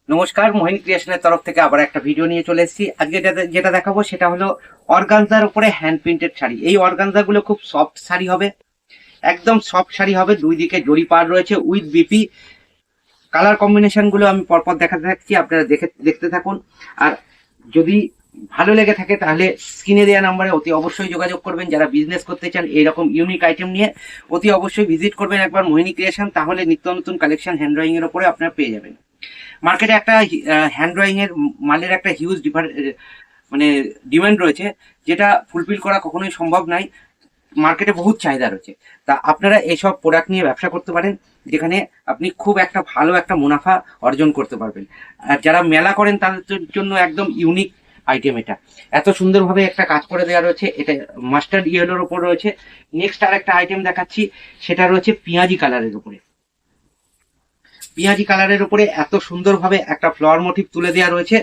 নমস্কার, মোহিনী ক্রিয়েশনের তরফ থেকে আবার একটা ভিডিও নিয়ে চলে এসেছি। আজকে যেটা দেখাবো সেটা হলো অর্গানজার উপরে হ্যান্ড প্রিন্টেড শাড়ি। এই অর্গানজাগুলো খুব সফট শাড়ি হবে, একদম সফট শাড়ি হবে। দুই দিকে জরি পাড় রয়েছে উইথ বিপি। কালার কম্বিনেশন গুলো আমি পরপর দেখাতে থাকছি, আপনারা দেখতে থাকুন। আর যদি ভালো লেগে থাকে তাহলে স্ক্রিনে দেওয়া নাম্বারে অতি অবশ্যই যোগাযোগ করবেন। যারা বিজনেস করতে চান এইরকম ইউনিক আইটেম নিয়ে, অতি অবশ্যই ভিজিট করবেন একবার মোহিনী ক্রিয়েশন। তাহলে নিত্য নতুন কালেকশন হ্যান্ড ড্রয়িং এর উপরে আপনারা পেয়ে যাবেন। মার্কেটে একটা হ্যান্ড ড্রয়িং এর মালের একটা হিউজ মানে ডিমান্ড রয়েছে, যেটা ফুলফিল করা কখনোই সম্ভব নয়। মার্কেটে বহুত চাহিদা রয়েছে। তা আপনারা এইসব প্রোডাক্ট নিয়ে ব্যবসা করতে পারেন, যেখানে আপনি খুব একটা ভালো একটা মুনাফা অর্জন করতে পারবেন। আর যারা মেলা করেন তাদের জন্য একদম ইউনিক আইটেম এটা। এত সুন্দরভাবে একটা কাজ করে দেওয়া রয়েছে, এটা মাস্টার্ড ইয়েলোর ওপর রয়েছে। নেক্সট আর একটা আইটেম দেখাচ্ছি, সেটা রয়েছে পেঁয়াজি কালারের উপরে। পেঁয়াজি কালারের উপরে এত সুন্দরভাবে একটা ফ্লাওয়ার মোটিভ তুলে দেওয়া রয়েছে।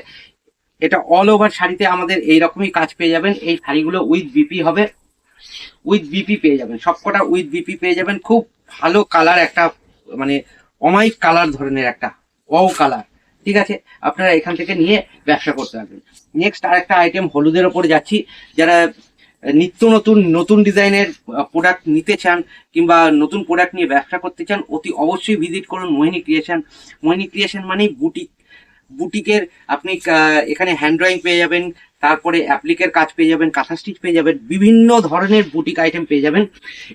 এটা অল ওভার শাড়িতে আমাদের এইরকমই কাজ পেয়ে যাবেন। এই শাড়িগুলো উইথ বিপি হবে, উইথ বিপি পেয়ে যাবেন, সবকটা উইথ বিপি পেয়ে যাবেন। খুব ভালো কালার, একটা মানে অমাইক কালার ধরনের একটা কালার। ঠিক আছে, আপনারা এখান থেকে নিয়ে ব্যবসা করতে পারবেন। নেক্সট আরেকটা আইটেম হলুদের ওপরে যাচ্ছি। যারা নিত্য নতুন নতুন ডিজাইনের প্রোডাক্ট নিতে চান কিংবা নতুন প্রোডাক্ট নিয়ে ব্যবসা করতে চান, অতি অবশ্যই ভিজিট করুন মোহিনী ক্রিয়েশন। মোহিনী ক্রিয়েশন মানেই বুটিক। বুটিকের আপনি এখানে হ্যান্ড ড্রয়িং পেয়ে যাবেন, তারপরে অ্যাপ্লিকের কাজ পেয়ে যাবেন, কাঁথা স্টিচ পেয়ে যাবেন, বিভিন্ন ধরনের বুটিক আইটেম পেয়ে যাবেন।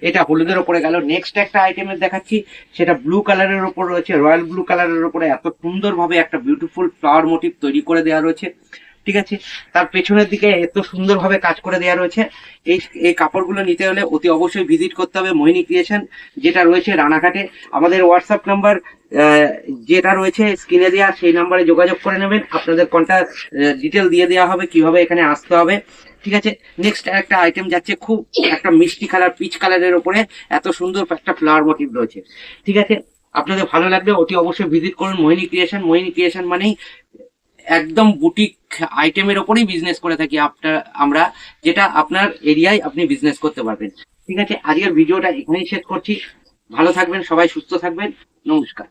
এটা হলুদের ওপরে গেল। নেক্সট একটা আইটেমের দেখাচ্ছি, সেটা ব্লু কালারের ওপর রয়েছে। রয়্যাল ব্লু কালারের ওপরে এত সুন্দরভাবে একটা বিউটিফুল ফ্লাওয়ার মোটিভ তৈরি করে দেওয়া রয়েছে। ঠিক আছে, তার পেছনের দিকে এত সুন্দরভাবে কাজ করে দেওয়া রয়েছে। এই এই কাপড়গুলো নিতে হলে অতি অবশ্যই ভিজিট করতে হবে মোহিনী ক্রিয়েশন, যেটা রয়েছে রানাঘাটে। আমাদের হোয়াটসঅ্যাপ নাম্বার যেটা রয়েছে স্ক্রিনে দেওয়া, সেই নাম্বারে যোগাযোগ করে নেবেন। আপনাদের কন্ট্যাক্ট ডিটেল দিয়ে দেওয়া হবে কিভাবে এখানে আসতে হবে। ঠিক আছে, নেক্সট একটা আইটেম যাচ্ছে, খুব একটা মিষ্টি কালার, পিচ কালারের ওপরে এত সুন্দর একটা ফ্লাওয়ার মোটিভ রয়েছে। ঠিক আছে, আপনাদের ভালো লাগবে, অতি অবশ্যই ভিজিট করুন মোহিনী ক্রিয়েশন। মোহিনী ক্রিয়েশন মানেই একদম বুটিক আইটেমের ওপরেই বিজনেস করে থাকি আমরা, যেটা আপনার এরিয়ায় আপনি বিজনেস করতে পারবেন। ঠিক আছে, আজকের ভিডিওটা এখানেই শেষ করছি। ভালো থাকবেন সবাই, সুস্থ থাকবেন। নমস্কার।